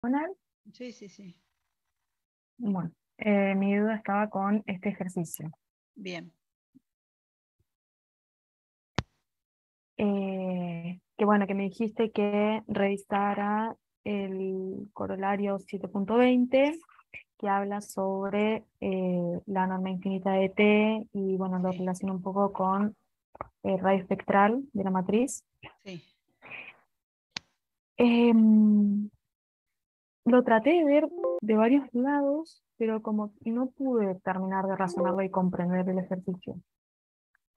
Bueno, Sí, sí, sí. bueno, mi duda estaba con este ejercicio. Bien. Que bueno, que me dijiste que revisara el corolario 7.20, que habla sobre la norma infinita de T y bueno, lo Sí, relaciona un poco con el radio espectral de la matriz. sí. Em, lo traté de ver de varios lados, pero como que no pude terminar de razonarlo y comprender el ejercicio.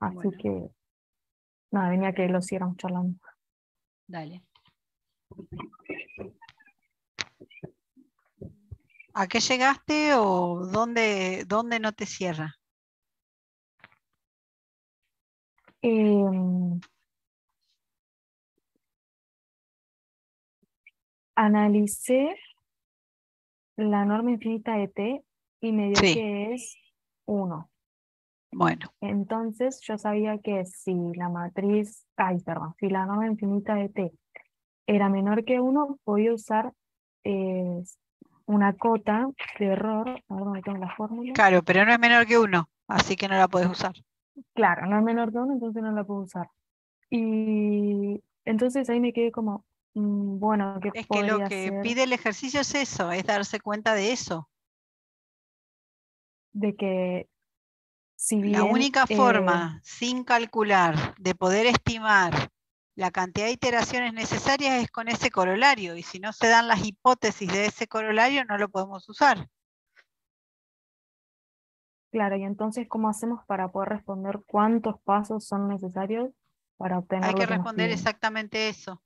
Así Bueno, que nada, venía que lo siguiéramos charlando. dale. ¿A qué llegaste o dónde no te cierra? Em, analicé la norma infinita de T y me dio Sí, que es uno. bueno, Entonces yo sabía que si la matriz, ay, perdón, si la norma infinita de T era menor que uno, podía usar eh, una cota de error. A ver dónde tengo la fórmula. claro, pero no es menor que uno, así que no la puedes usar. Claro, no es menor que uno, entonces no la puedo usar. Y entonces ahí me quedé como, bueno, ¿qué Es que lo podría que ser pide el ejercicio es eso, es darse cuenta de eso. de que si La bien única forma, sin calcular, de poder estimar la cantidad de iteraciones necesarias es con ese corolario, y si no se dan las hipótesis de ese corolario, no lo podemos usar. claro, y entonces, ¿cómo hacemos para poder responder cuántos pasos son necesarios para Hay obtener que lo que nos responder piden? exactamente eso.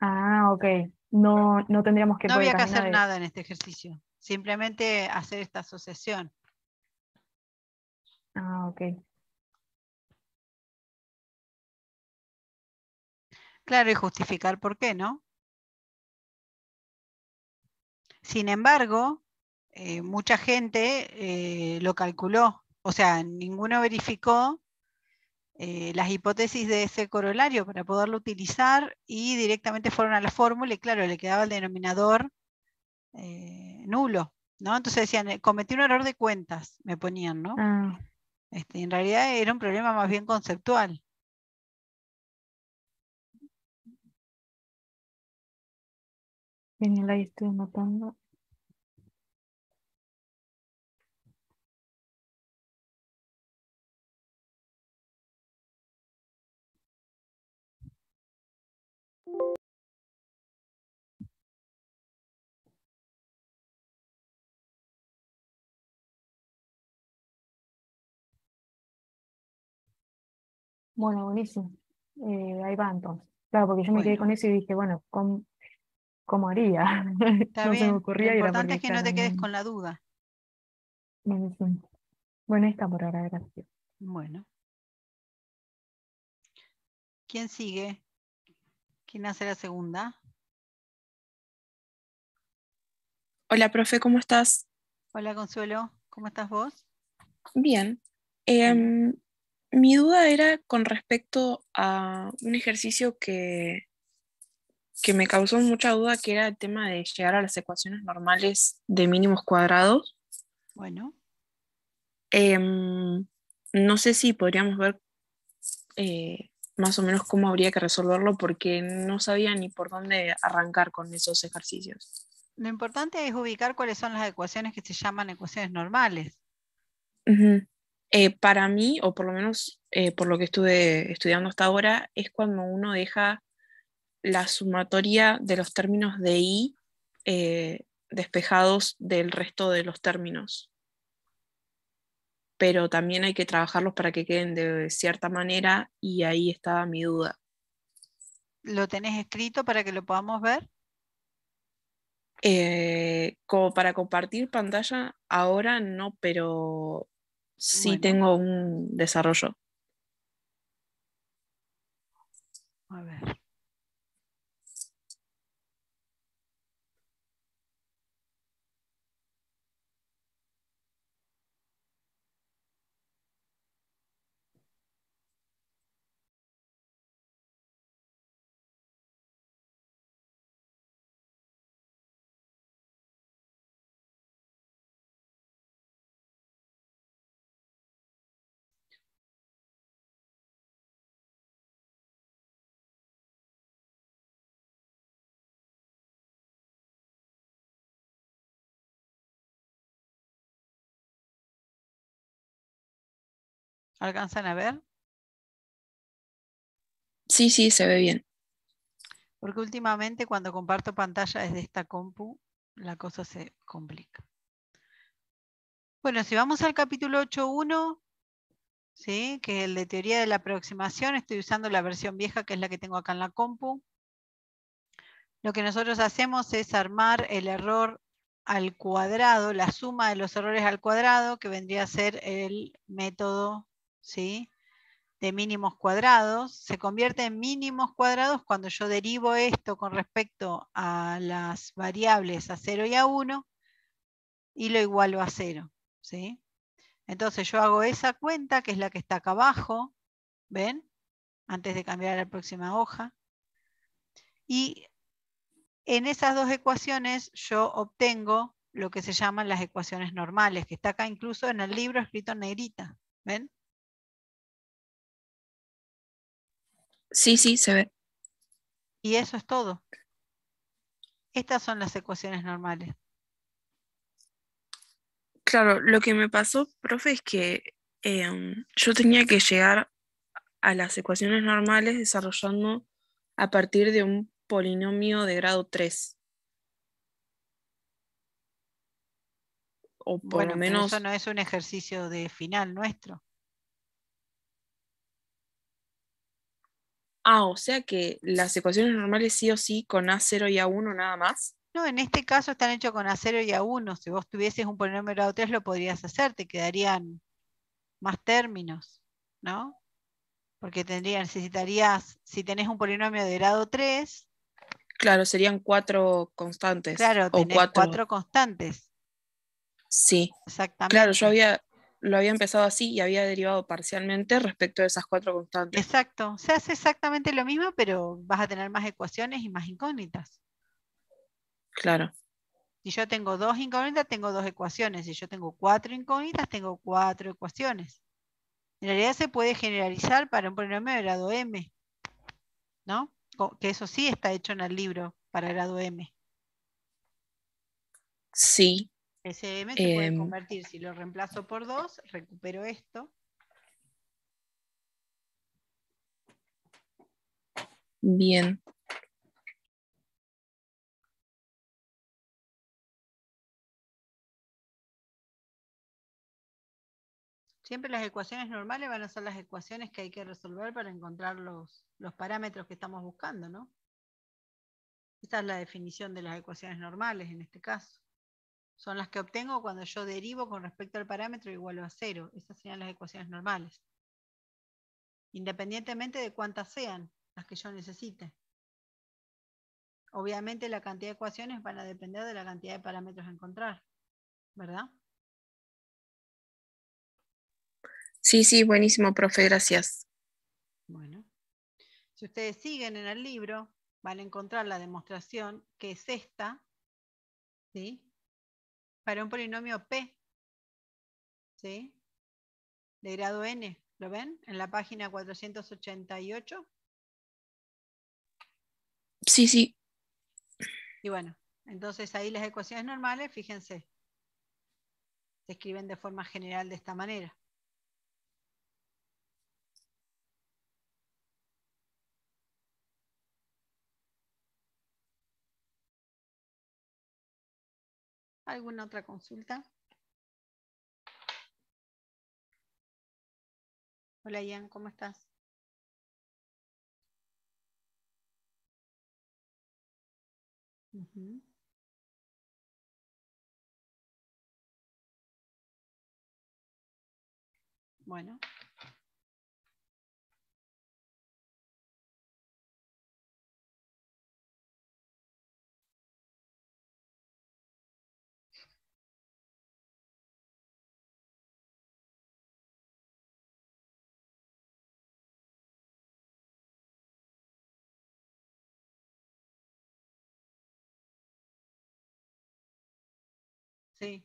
Ah, ok. No, no tendríamos que ir No por el había que camino hacer de... nada en este ejercicio, simplemente hacer esta asociación. Ah, ok. Claro, y justificar por qué, ¿no? Sin embargo, mucha gente lo calculó, o sea, ninguno verificó las hipótesis de ese corolario para poderlo utilizar y directamente fueron a la fórmula y claro, le quedaba el denominador nulo, ¿no? Entonces decían, cometí un error de cuentas, me ponían, ¿no? Ah, En realidad era un problema más bien conceptual. genial, ahí estoy anotando. Bueno, buenísimo. Ahí va entonces. Claro, porque yo me quedé Bueno, con eso y dije, bueno, ¿cómo haría? está No se me bien. Lo ocurría y era importante porque, es que no claro, te quedes no. con la duda. Buenísimo. Bueno, ahí está por ahora, gracias. Bueno, ¿quién sigue? ¿Quién hace la segunda? Hola, profe, ¿cómo estás? Hola Consuelo, ¿cómo estás vos? Bien. Bueno, Em, Mi duda era con respecto a un ejercicio que me causó mucha duda, que era el tema de llegar a las ecuaciones normales de mínimos cuadrados. bueno. Em, no sé si podríamos ver más o menos cómo habría que resolverlo porque no sabía ni por dónde arrancar con esos ejercicios. Lo importante es ubicar cuáles son las ecuaciones que se llaman ecuaciones normales. Ujú. Para mí, o por lo menos por lo que estuve estudiando hasta ahora, es cuando uno deja la sumatoria de los términos de i despejados del resto de los términos, pero también hay que trabajarlos para que queden de cierta manera y ahí estaba mi duda. ¿Lo tenés escrito para que lo podamos ver? Como para compartir pantalla, ahora no, pero sí Bueno, tengo un desarrollo. a ver. ¿Alcanzan a ver? Sí, sí, se ve bien. Porque últimamente cuando comparto pantalla desde esta compu, la cosa se complica. Bueno, si vamos al capítulo 8.1, ¿sí? Que es el de teoría de la aproximación, estoy usando la versión vieja que es la que tengo acá en la compu. Lo que nosotros hacemos es armar el error al cuadrado, la suma de los errores al cuadrado, que vendría a ser el método, ¿sí?, de mínimos cuadrados. Se convierte en mínimos cuadrados cuando yo derivo esto con respecto a las variables a 0 y a 1 y lo igualo a 0, ¿sí? Entonces yo hago esa cuenta, que es la que está acá abajo, ¿ven? Antes de cambiar a la próxima hoja. Y en esas dos ecuaciones yo obtengo lo que se llaman las ecuaciones normales, que está acá incluso en el libro escrito en negrita, ¿ven? Sí, sí, se ve. Y eso es todo. Estas son las ecuaciones normales. Claro, lo que me pasó, profe, es que yo tenía que llegar a las ecuaciones normales desarrollando a partir de un polinomio de grado 3, o por lo Bueno, pero eso menos... no es un ejercicio de final nuestro. Ah, o sea que las ecuaciones normales sí o sí con A0 y A1 nada más. No, en este caso están hechos con A0 y A1. Si vos tuvieses un polinomio de grado 3 lo podrías hacer, te quedarían más términos, ¿no? Porque necesitarías, si tenés un polinomio de grado 3, Claro, serían 4 constantes claro, o tenés 4, 4 constantes, sí. Claro, exactamente. lo había empezado así y había derivado parcialmente respecto de esas 4 constantes. Exacto, se hace exactamente lo mismo, pero vas a tener más ecuaciones y más incógnitas. Claro, Si yo tengo 2 incógnitas, tengo 2 ecuaciones. Si yo tengo 4 incógnitas, tengo 4 ecuaciones. En realidad se puede generalizar para un polinomio de grado m, ¿no? Que eso sí está hecho en el libro para grado m. sí. Ese m se puede em, convertir, si lo reemplazo por 2, recupero esto. Bien. Siempre las ecuaciones normales van a ser las ecuaciones que hay que resolver para encontrar los parámetros que estamos buscando, ¿no? Esta es la definición de las ecuaciones normales en este caso. Son las que obtengo cuando yo derivo con respecto al parámetro igual a 0. Esas serían las ecuaciones normales. Independientemente de cuántas sean las que yo necesite. Obviamente la cantidad de ecuaciones van a depender de la cantidad de parámetros a encontrar, ¿verdad? Sí, sí, buenísimo, profe, gracias. Bueno, si ustedes siguen en el libro, van a encontrar la demostración que es esta, ¿sí? Para un polinomio P, ¿sí? De grado n, ¿lo ven? En la página 488. Sí, sí, Y bueno, entonces ahí las ecuaciones normales, fíjense, se escriben de forma general de esta manera. ¿Alguna otra consulta? Hola Ian, ¿cómo estás? Ujú. Bueno. Sí.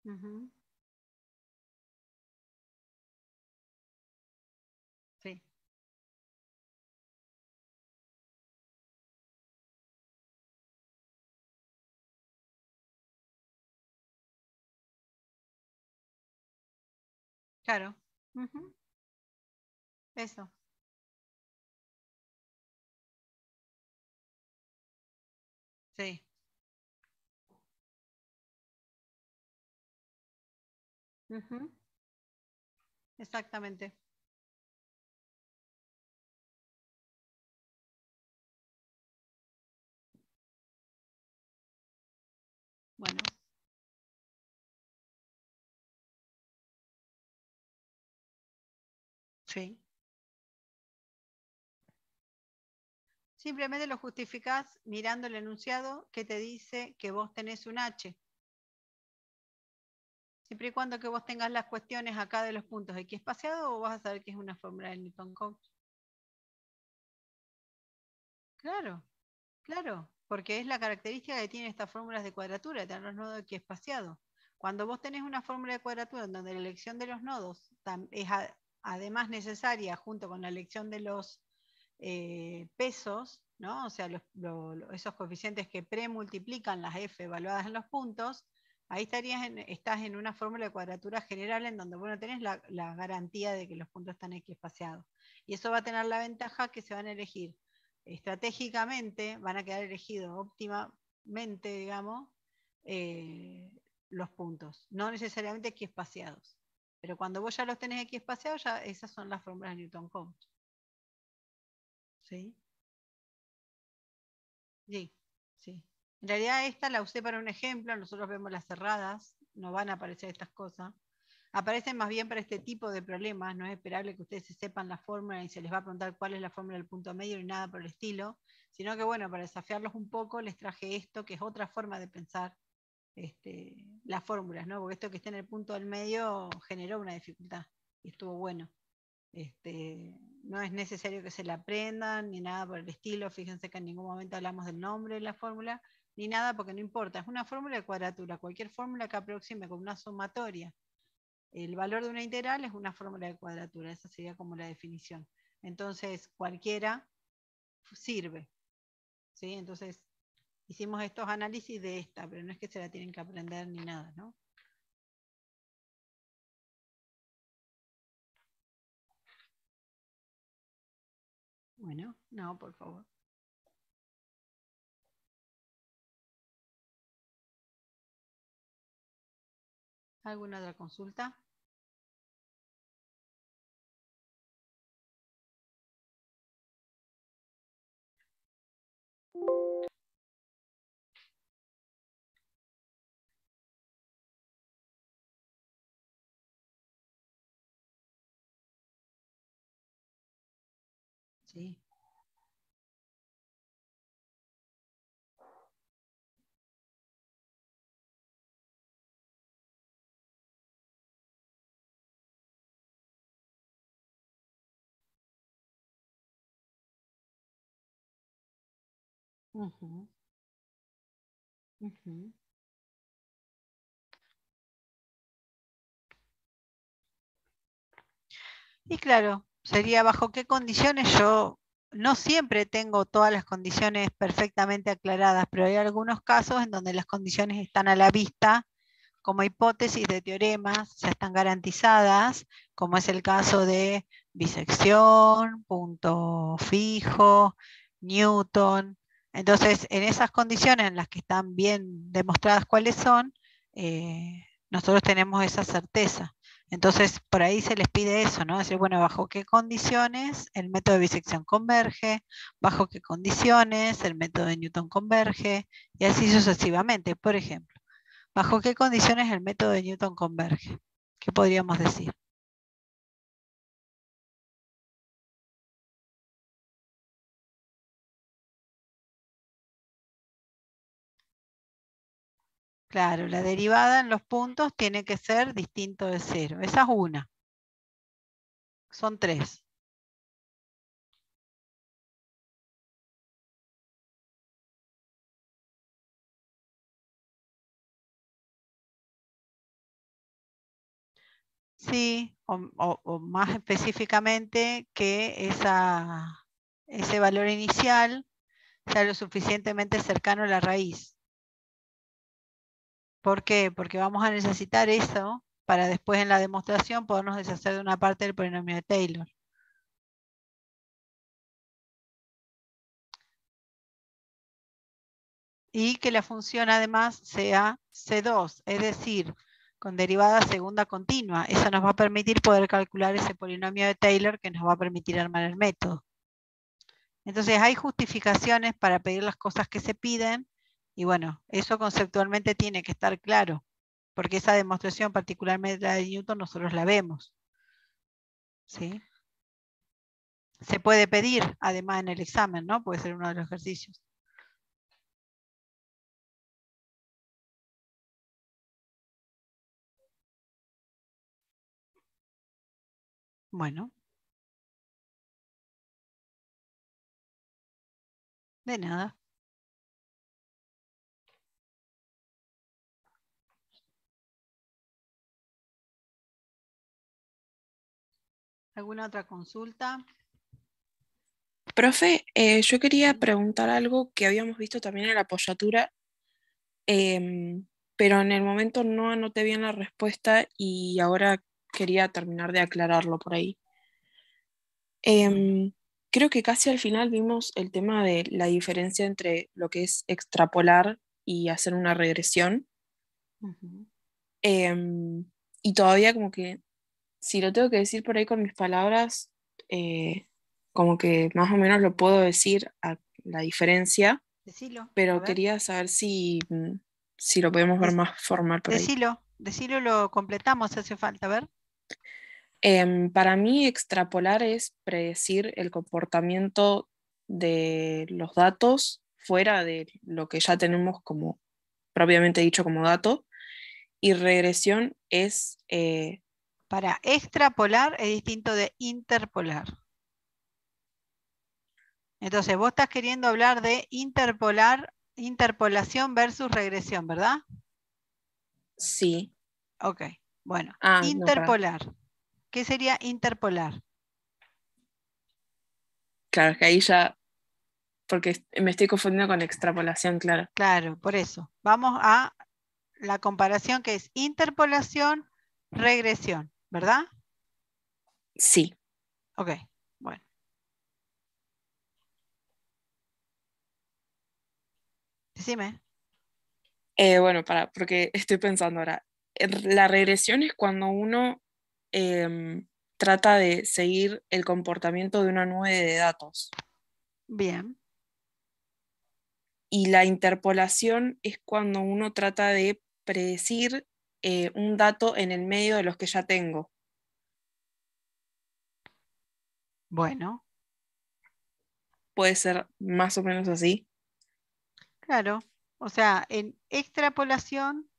Ujú. Sí. Claro. Ujú. Eso. Sí. Ujú. Exactamente. Bueno, sí. Simplemente lo justificás mirando el enunciado que te dice que vos tenés un H. Siempre y cuando que vos tengas las cuestiones acá de los puntos equiespaciados, vos vas a saber que es una fórmula de Newton-Cotes. Claro, claro, porque es la característica que tienen estas fórmulas de cuadratura, tener los nodos equiespaciados. Cuando vos tenés una fórmula de cuadratura en donde la elección de los nodos es además necesaria junto con la elección de los pesos, ¿no? O sea, esos coeficientes que premultiplican las f evaluadas en los puntos, ahí estás en una fórmula de cuadratura general en donde vos no tenés la garantía de que los puntos están equiespaciados. Y eso va a tener la ventaja que se van a elegir estratégicamente, van a quedar elegidos óptimamente, digamos, los puntos, no necesariamente equiespaciados. Pero cuando vos ya los tenés equiespaciados, ya esas son las fórmulas de Newton-Cotes. ¿Sí? Sí, sí. En realidad esta la usé para un ejemplo, nosotros vemos las cerradas, no van a aparecer estas cosas. Aparecen más bien para este tipo de problemas, no es esperable que ustedes se sepan la fórmula y se les va a preguntar cuál es la fórmula del punto medio ni nada por el estilo, sino que bueno, para desafiarlos un poco les traje esto, que es otra forma de pensar las fórmulas, ¿no? Porque esto que está en el punto del medio generó una dificultad y estuvo bueno. No es necesario que se la aprendan ni nada por el estilo. Fíjense que en ningún momento hablamos del nombre de la fórmula ni nada porque no importa. Es una fórmula de cuadratura. Cualquier fórmula que aproxime con una sumatoria el valor de una integral es una fórmula de cuadratura. Esa sería como la definición. Entonces cualquiera sirve. ¿Sí? Entonces hicimos estos análisis de esta, pero no es que se la tienen que aprender ni nada, ¿no? Bueno, no, por favor. ¿Alguna otra consulta? Sí. Uh-huh. Uh-huh. Y claro, sería bajo qué condiciones. Yo no siempre tengo todas las condiciones perfectamente aclaradas, pero hay algunos casos en donde las condiciones están a la vista como hipótesis de teoremas, ya están garantizadas, como es el caso de bisección, punto fijo, Newton. Entonces, en esas condiciones en las que están bien demostradas cuáles son, nosotros tenemos esa certeza. Entonces, por ahí se les pide eso, ¿no? Decir, bueno, ¿bajo qué condiciones el método de bisección converge? ¿Bajo qué condiciones el método de Newton converge? Y así sucesivamente. Por ejemplo, ¿bajo qué condiciones el método de Newton converge? ¿Qué podríamos decir? Claro, la derivada en los puntos tiene que ser distinto de cero. Esa es una. Son tres. Sí, o más específicamente que ese valor inicial sea lo suficientemente cercano a la raíz. ¿Por qué? Porque vamos a necesitar eso para después en la demostración podernos deshacer de una parte del polinomio de Taylor. Y que la función además sea C2, es decir, con derivada segunda continua. Eso nos va a permitir poder calcular ese polinomio de Taylor que nos va a permitir armar el método. Entonces hay justificaciones para pedir las cosas que se piden y bueno, eso conceptualmente tiene que estar claro, porque esa demostración, particularmente la de Newton, nosotros la vemos. ¿Sí? Se puede pedir además en el examen, ¿no? Puede ser uno de los ejercicios. Bueno. De nada. ¿Alguna otra consulta? Profe, yo quería preguntar algo que habíamos visto también en la apoyatura, pero en el momento no anoté bien la respuesta y ahora quería terminar de aclararlo por ahí. Creo que casi al final vimos el tema de la diferencia entre lo que es extrapolar y hacer una regresión. Ujú. Y todavía como que, si lo tengo que decir por ahí con mis palabras, como que más o menos lo puedo decir a la diferencia, Decilo, a pero ver. quería saber si lo podemos ver más formal por ahí. Decilo, lo completamos si hace falta, a ver. Para mí, extrapolar es predecir el comportamiento de los datos fuera de lo que ya tenemos como propiamente dicho como dato, y regresión es... Para extrapolar es distinto de interpolar. Entonces, vos estás queriendo hablar de interpolación versus regresión, ¿verdad? sí. Ok, bueno. No, para. Interpolar. ¿Qué sería interpolar? Claro, que ahí ya, porque me estoy confundiendo con extrapolación, claro. Claro, por eso. Vamos a la comparación que es interpolación, regresión, ¿verdad? Sí. Ok, bueno. Decime. Bueno, porque estoy pensando ahora. La regresión es cuando uno trata de seguir el comportamiento de una nube de datos. Bien. Y la interpolación es cuando uno trata de predecir un dato en el medio de los que ya tengo. Bueno, Puede ser más o menos así. claro. O sea, en extrapolación,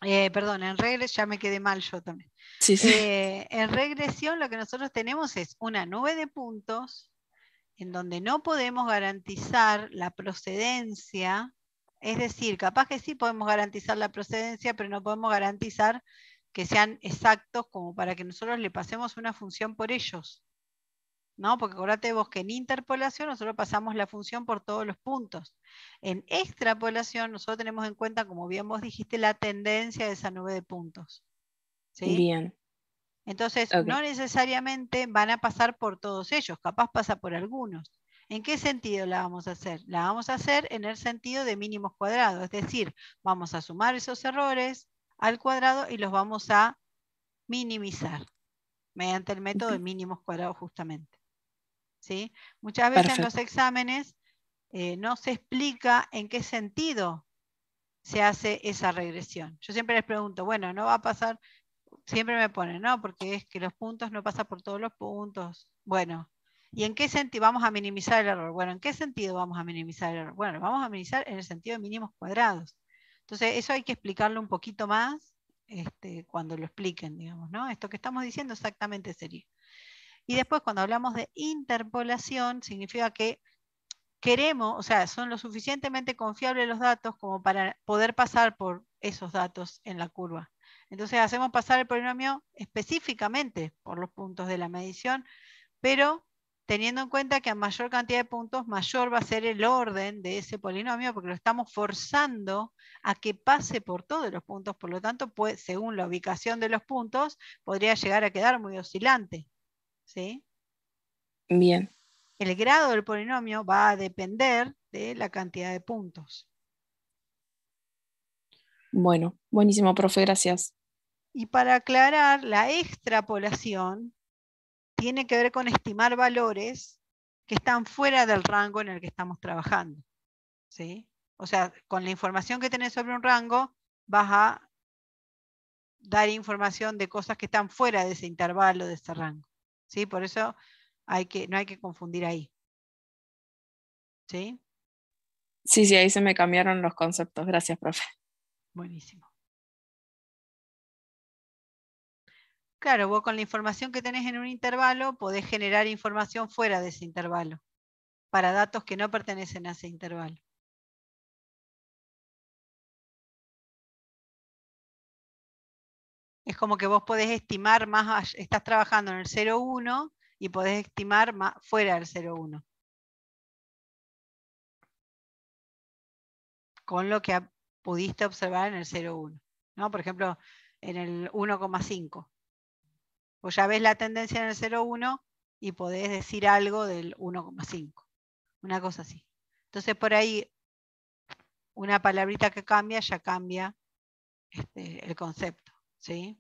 perdón, en regresión, ya me quedé mal yo también. Sí, sí. En regresión lo que nosotros tenemos es una nube de puntos en donde no podemos garantizar la procedencia, es decir, capaz que sí podemos garantizar la procedencia, pero no podemos garantizar que sean exactos como para que nosotros le pasemos una función por ellos. ¿No? Porque acordate vos que en interpolación nosotros pasamos la función por todos los puntos. En extrapolación nosotros tenemos en cuenta, como bien vos dijiste, la tendencia de esa nube de puntos. ¿Sí? Bien. Entonces, Ok. no necesariamente van a pasar por todos ellos, capaz pasa por algunos. ¿En qué sentido la vamos a hacer? La vamos a hacer en el sentido de mínimos cuadrados, es decir, vamos a sumar esos errores al cuadrado y los vamos a minimizar mediante el método de mínimos cuadrados justamente. ¿Sí? Muchas veces en los Perfecto. exámenes no se explica en qué sentido se hace esa regresión. Yo siempre les pregunto, bueno, no va a pasar, siempre me ponen, no, porque es que los puntos no pasan por todos los puntos. Bueno, ¿y en qué sentido vamos a minimizar el error? Bueno, ¿en qué sentido vamos a minimizar el error? Bueno, lo vamos a minimizar en el sentido de mínimos cuadrados. Entonces, eso hay que explicarlo un poquito más cuando lo expliquen, digamos, ¿no? Esto que estamos diciendo exactamente sería. Y después cuando hablamos de interpolación, significa que queremos, o sea, son lo suficientemente confiables los datos como para poder pasar por esos datos en la curva. Entonces hacemos pasar el polinomio específicamente por los puntos de la medición, pero teniendo en cuenta que a mayor cantidad de puntos, mayor va a ser el orden de ese polinomio, porque lo estamos forzando a que pase por todos los puntos. Por lo tanto, pues, según la ubicación de los puntos, podría llegar a quedar muy oscilante. ¿Sí? Bien, El grado del polinomio va a depender de la cantidad de puntos. bueno, buenísimo, profe, gracias. Y para aclarar, la extrapolación tiene que ver con estimar valores que están fuera del rango en el que estamos trabajando. ¿Sí? O sea, con la información que tenés sobre un rango, vas a dar información de cosas que están fuera de ese intervalo, de ese rango. ¿Sí? Por eso no hay que confundir ahí. ¿Sí? Sí, sí, ahí se me cambiaron los conceptos. Gracias, profe. Buenísimo. Claro, vos con la información que tenés en un intervalo podés generar información fuera de ese intervalo, para datos que no pertenecen a ese intervalo. Es como que vos podés estimar más, estás trabajando en el 0,1 y podés estimar más fuera del 0,1. Con lo que pudiste observar en el 0,1. ¿No? Por ejemplo, en el 1,5. Vos ya ves la tendencia en el 0,1 y podés decir algo del 1,5. Una cosa así. Entonces por ahí una palabrita que cambia ya cambia el concepto. ¿Sí?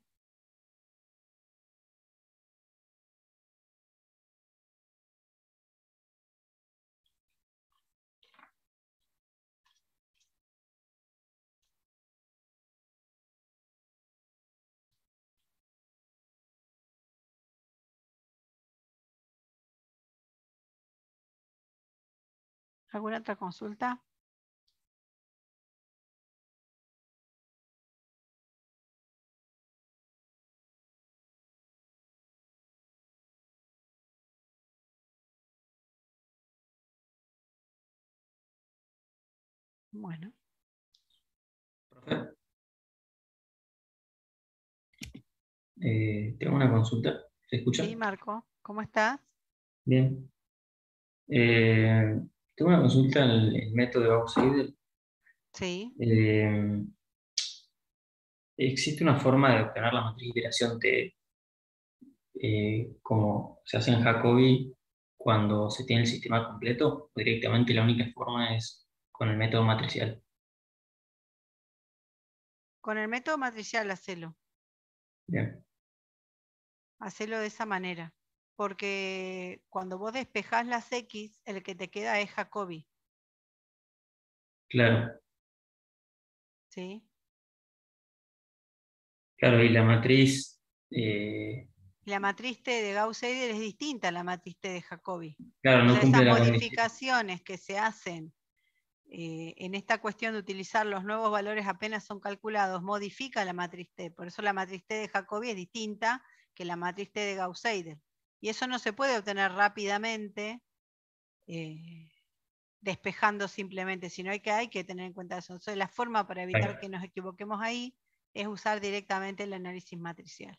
¿Alguna otra consulta? Bueno. Profe, tengo una consulta. ¿Se escucha? Sí, Marco, ¿cómo estás? Bien. Tengo una consulta en el método de Gauss-Seidel. Sí. ¿Existe una forma de obtener la matriz de iteración T como se hace en Jacobi cuando se tiene el sistema completo? ¿O directamente la única forma es con el método matricial? Con el método matricial hacelo. Bien, Hacelo de esa manera. Porque cuando vos despejás las X, el que te queda es Jacobi. claro. ¿Sí? Claro, y la matriz, La matriz T de Gauss-Seidel es distinta a la matriz T de Jacobi. claro, O no sea, esas cumple la condición. modificaciones que se hacen en esta cuestión de utilizar los nuevos valores apenas son calculados, modifica la matriz T. Por eso la matriz T de Jacobi es distinta que la matriz T de Gauss-Seidel. Y eso no se puede obtener rápidamente despejando simplemente, sino hay que tener en cuenta eso. Entonces, la forma para evitar que nos equivoquemos ahí es usar directamente el análisis matricial.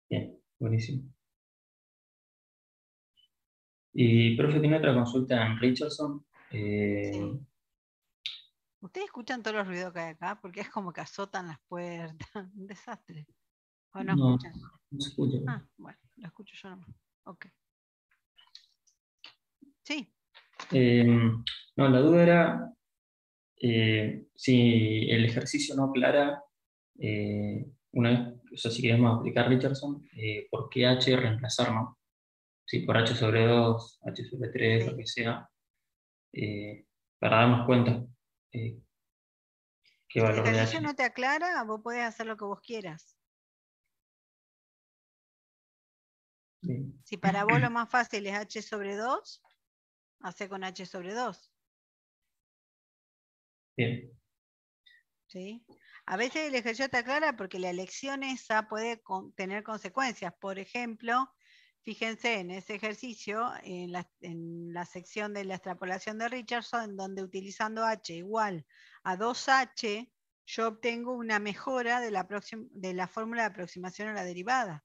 Bien, buenísimo. Y, profe, tiene otra consulta en Richardson. Sí. ¿Ustedes escuchan todos los ruidos que hay acá? Porque es como que azotan las puertas. Un desastre. ¿O no No, escuchan? no se escucha. Ah, bueno, lo escucho yo nomás. Ok. Sí. No, la duda era si el ejercicio no aclara, una vez, o sea, si queremos aplicar Richardson, ¿por qué H reemplazar, no? Si por H sobre 2 H sobre 3 lo Sí. que sea, para darnos cuenta qué Si el valor de ejercicio H. no te aclara, vos podés hacer lo que vos quieras. Bien. Si para vos lo más fácil es H sobre 2, hacé con H sobre 2. Bien. ¿Sí? A veces el ejercicio te aclara porque la elección esa puede tener consecuencias. Por ejemplo, fíjense en ese ejercicio, en la sección de la extrapolación de Richardson, en donde utilizando H igual a 2H, yo obtengo una mejora de la fórmula de aproximación a la derivada.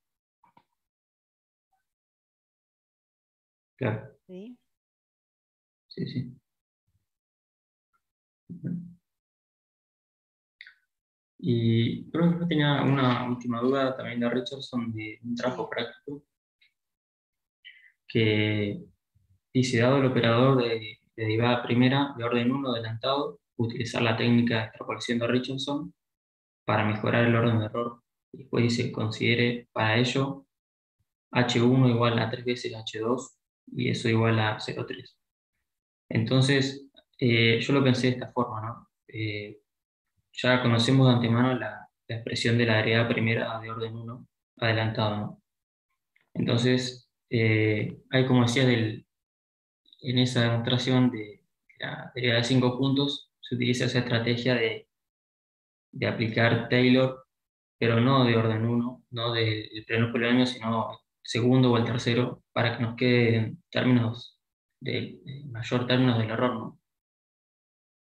Claro, ¿sí? sí, sí. Y creo que yo tenía una última duda también de Richardson de un trabajo Sí. práctico que dice, dado el operador de derivada primera de orden uno adelantado, utilizar la técnica de extrapolación de Richardson para mejorar el orden de error. Y después dice, considere para ello H1 igual a 3 veces H2 y eso igual a 0,3. Entonces, yo lo pensé de esta forma, ¿no? Ya conocemos de antemano la expresión de la derivada primera de orden uno adelantado, ¿no? Entonces, hay como decía, en esa demostración de la derivada de 5 puntos, se utiliza esa estrategia de aplicar Taylor, pero no de orden uno, no del primer polinomio, sino el segundo o el tercero, para que nos queden términos de mayor términos del error, ¿no?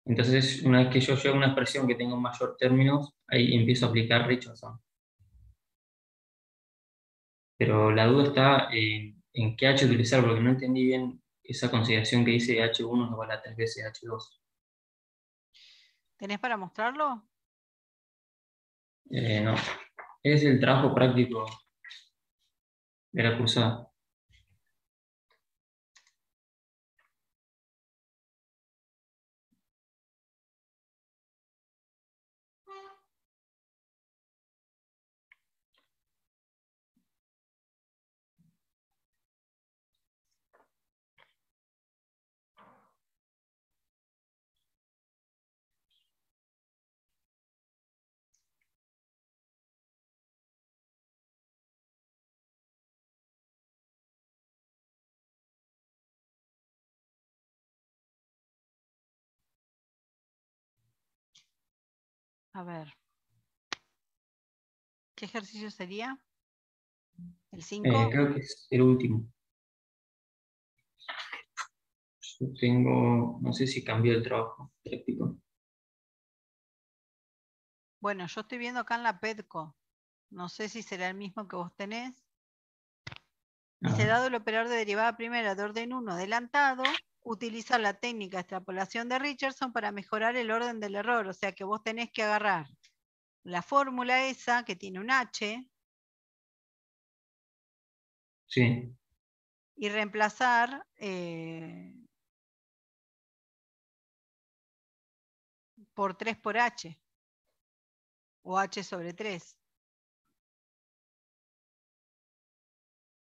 Entonces, una vez que yo llego a una expresión que tenga un mayor términos, ahí empiezo a aplicar Richardson. Pero la duda está en qué H utilizar, porque no entendí bien esa consideración que dice H1 igual a 3 veces H2. ¿Tenés para mostrarlo? No, es el trabajo práctico de la cursada. A ver, ¿qué ejercicio sería? ¿El 5? Creo que es el último. Yo tengo, no sé si cambió el trabajo práctico. Bueno, yo estoy viendo acá en la PEDCO. No sé si será el mismo que vos tenés. Dice, Ah, dado el operador de derivada primera de orden 1 adelantado, utiliza la técnica de extrapolación de Richardson para mejorar el orden del error. O sea que vos tenés que agarrar la fórmula esa que tiene un H sí, y reemplazar por 3 por H o H sobre 3.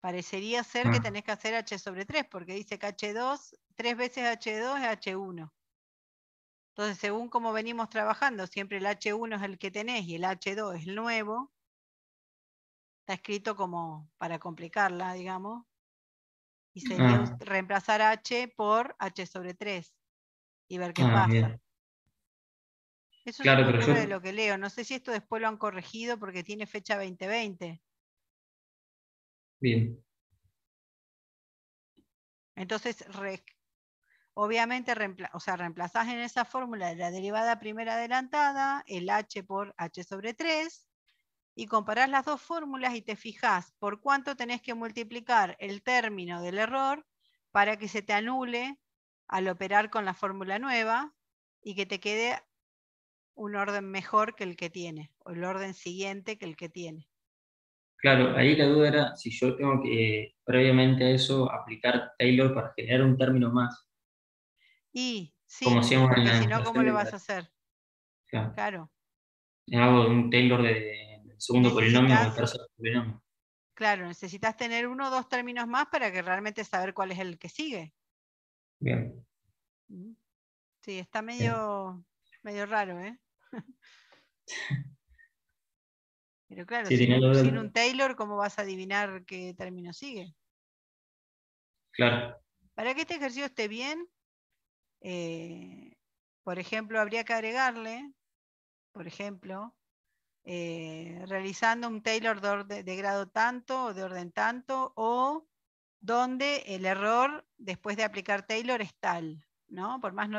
Parecería ser que ah, tenés que hacer H sobre 3 porque dice que H2, 3 veces H2 es H1. Entonces, según como venimos trabajando, siempre el H1 es el que tenés y el H2 es el nuevo. Está escrito como para complicarla, digamos. Y sería ah, reemplazar H por H sobre 3 y ver qué pasa. bien. Eso se Claro, me pero ocurre de yo, lo que leo. No sé si esto después lo han corregido porque tiene fecha 2020. bien, Entonces, obviamente reemplazás en esa fórmula de la derivada primera adelantada, el H por H sobre 3, y comparás las dos fórmulas y te fijás por cuánto tenés que multiplicar el término del error para que se te anule al operar con la fórmula nueva y que te quede un orden mejor que el que tiene, o el orden siguiente que el que tiene. claro, ahí la duda era si yo tengo que, previamente a eso, aplicar Taylor para generar un término más, Y como sí, hacíamos en porque la si no, ¿cómo demostración lo de vas a hacer? claro, Claro. hago un Taylor del segundo polinomio o el Necesitas, tercer polinomio. claro, necesitas tener uno o dos términos más para que realmente saber cuál es el que sigue. Bien, Sí, está bien. medio raro, ¿eh? Pero claro, Sí, tenía la sin duda. un Taylor, ¿cómo vas a adivinar qué término sigue? Claro, Para que este ejercicio esté bien, por ejemplo, habría que agregarle, por ejemplo, realizando un Taylor de grado tanto o de orden tanto, o donde el error después de aplicar Taylor es tal, ¿no? Por más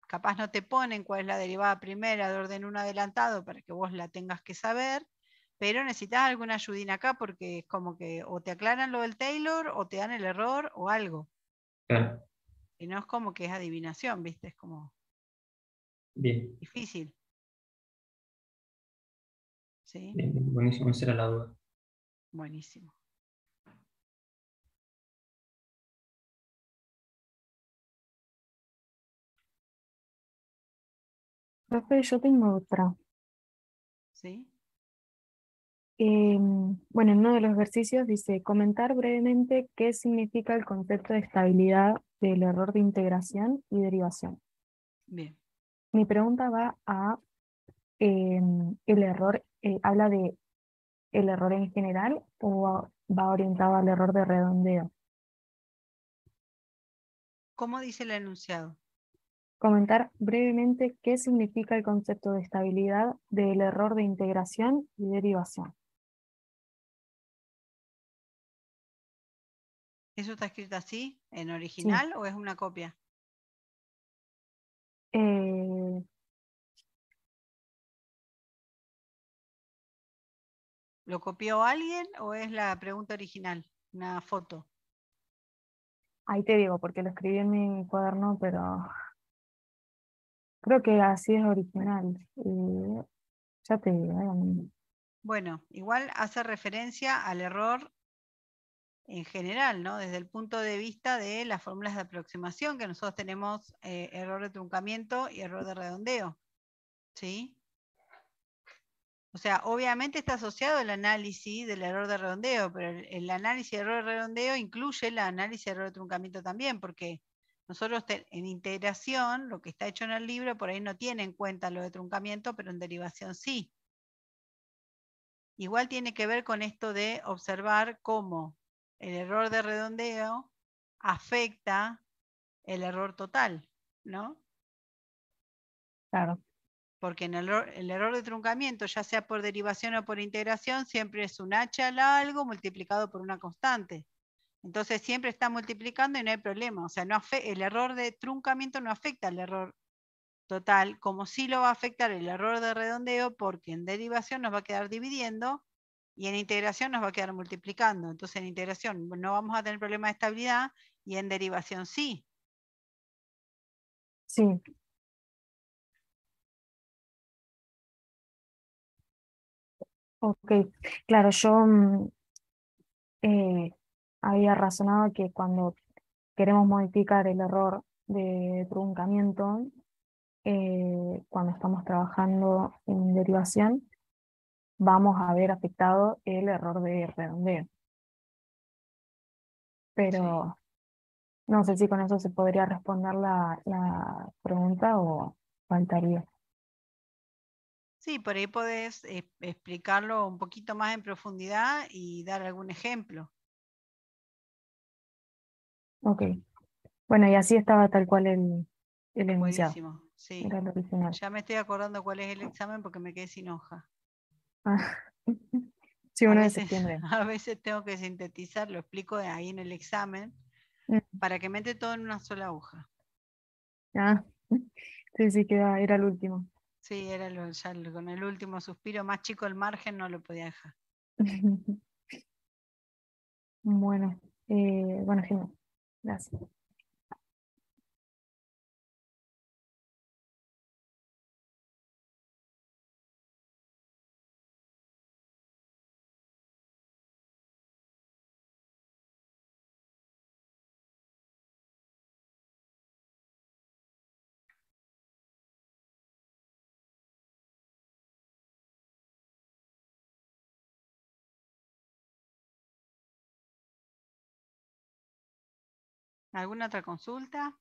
capaz no te ponen cuál es la derivada primera de orden 1 adelantado para que vos la tengas que saber, pero necesitas alguna ayudina acá porque es como que o te aclaran lo del Taylor o te dan el error o algo. Claro, Y no es como que es adivinación, ¿viste? Es como bien, difícil. ¿Sí? bien, bien, buenísimo, esa era la duda. Buenísimo. Profe, yo tengo otra. ¿Sí? Bueno, en uno de los ejercicios dice comentar brevemente qué significa el concepto de estabilidad del error de integración y derivación. Bien. Mi pregunta va a el error, ¿habla de el error en general o va orientado al error de redondeo? ¿Cómo dice el enunciado? Comentar brevemente qué significa el concepto de estabilidad del error de integración y derivación. ¿Eso está escrito así, en Sí. original, o es una copia? Eh, ¿Lo copió alguien o es la pregunta original? Una foto. Ahí te digo, porque lo escribí en mi cuaderno, pero creo que así es original. Ya te digo, Bueno, igual hace referencia al error en general, ¿no? Desde el punto de vista de las fórmulas de aproximación, que nosotros tenemos error de truncamiento y error de redondeo, ¿sí? O sea, obviamente está asociado el análisis del error de redondeo, pero el análisis de error de redondeo incluye el análisis de error de truncamiento también, porque nosotros en integración, lo que está hecho en el libro, por ahí no tiene en cuenta lo de truncamiento, pero en derivación sí. Igual tiene que ver con esto de observar cómo el error de redondeo afecta el error total, ¿no? claro, Porque en el error de truncamiento, ya sea por derivación o por integración, siempre es un h al algo multiplicado por una constante. Entonces siempre está multiplicando y no hay problema. O sea, el error de truncamiento no afecta al error total, como sí lo va a afectar el error de redondeo, porque en derivación nos va a quedar dividiendo y en integración nos va a quedar multiplicando. Entonces en integración no vamos a tener problema de estabilidad y en derivación sí. sí, ok. Claro, yo eh, había razonado que cuando queremos modificar el error de truncamiento, cuando estamos trabajando en derivación, vamos a ver afectado el error de redondeo. Sí. Pero no sé si con eso se podría responder la pregunta o faltaría. Sí, por ahí podés explicarlo un poquito más en profundidad y dar algún ejemplo. Ok. Bueno, y así estaba tal cual el enunciado. Buenísimo, sí. Era el original. Ya me estoy acordando cuál es el examen porque me quedé sin hoja. Ah, sí, A 1 de veces, septiembre. a veces tengo que sintetizar, lo explico ahí en el examen, Mm, para que mete todo en una sola hoja. ah, sí, sí, era el último. Sí, era con el último suspiro, más chico el margen no lo podía dejar. Bueno, bueno, genial. Gracias. ¿Alguna otra consulta?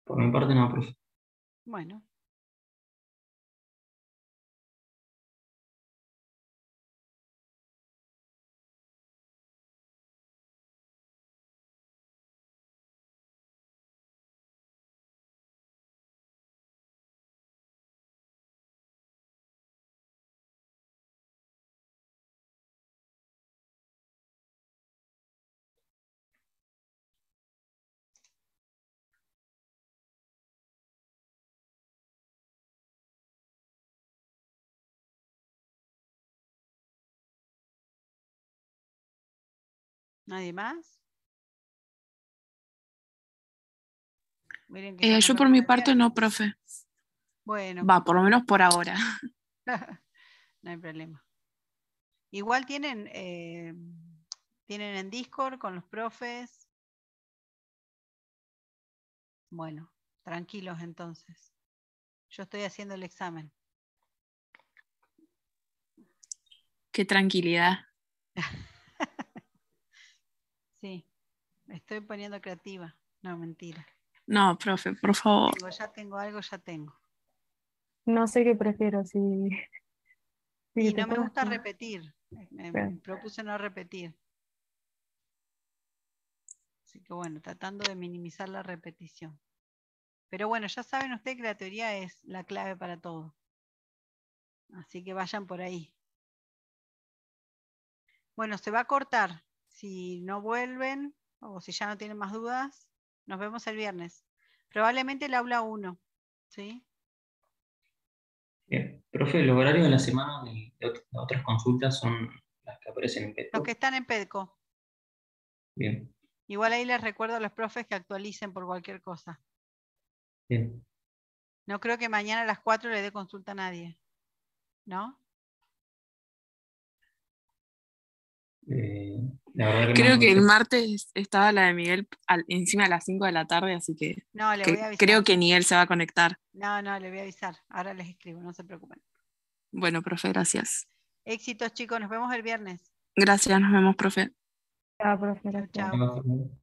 Por mi parte no, profe. Bueno, ¿Nadie más? Miren que ya Yo nos por vemos mi el parte no, viernes. profe. Bueno, Va, por lo menos por ahora. no hay problema. Igual tienen en Discord con los profes. Bueno, tranquilos entonces. Yo estoy haciendo el examen. Qué tranquilidad. Sí, me estoy poniendo creativa. No, mentira. No, profe, por favor. Ya tengo algo, ya tengo. No sé qué prefiero, si Y te no me puedo gusta hacer. repetir. Me Claro. propuse no repetir. Así que bueno, tratando de minimizar la repetición. Pero bueno, ya saben ustedes que la teoría es la clave para todo. Así que vayan por ahí. Bueno, se va a cortar. Si no vuelven o si ya no tienen más dudas, nos vemos el viernes. Probablemente el aula 1. ¿Sí? Bien. Profe, los horarios de la semana de otras consultas son las que aparecen en Los que PETCO. están en PEDCO. Bien, Igual ahí les recuerdo a los profes que actualicen por cualquier cosa. bien. No creo que mañana a las 4 le dé consulta a nadie. ¿No? La verdad que Creo no que el sé. martes estaba la de Miguel encima a las 5 de la tarde, así que, No, le voy a avisar. creo que ni él se va a conectar. No, le voy a avisar. Ahora les escribo, no se preocupen. Bueno, profe, gracias. Éxitos, chicos. Nos vemos el viernes. Gracias, nos vemos, profe. Chao, profe, Chau, gracias. chau.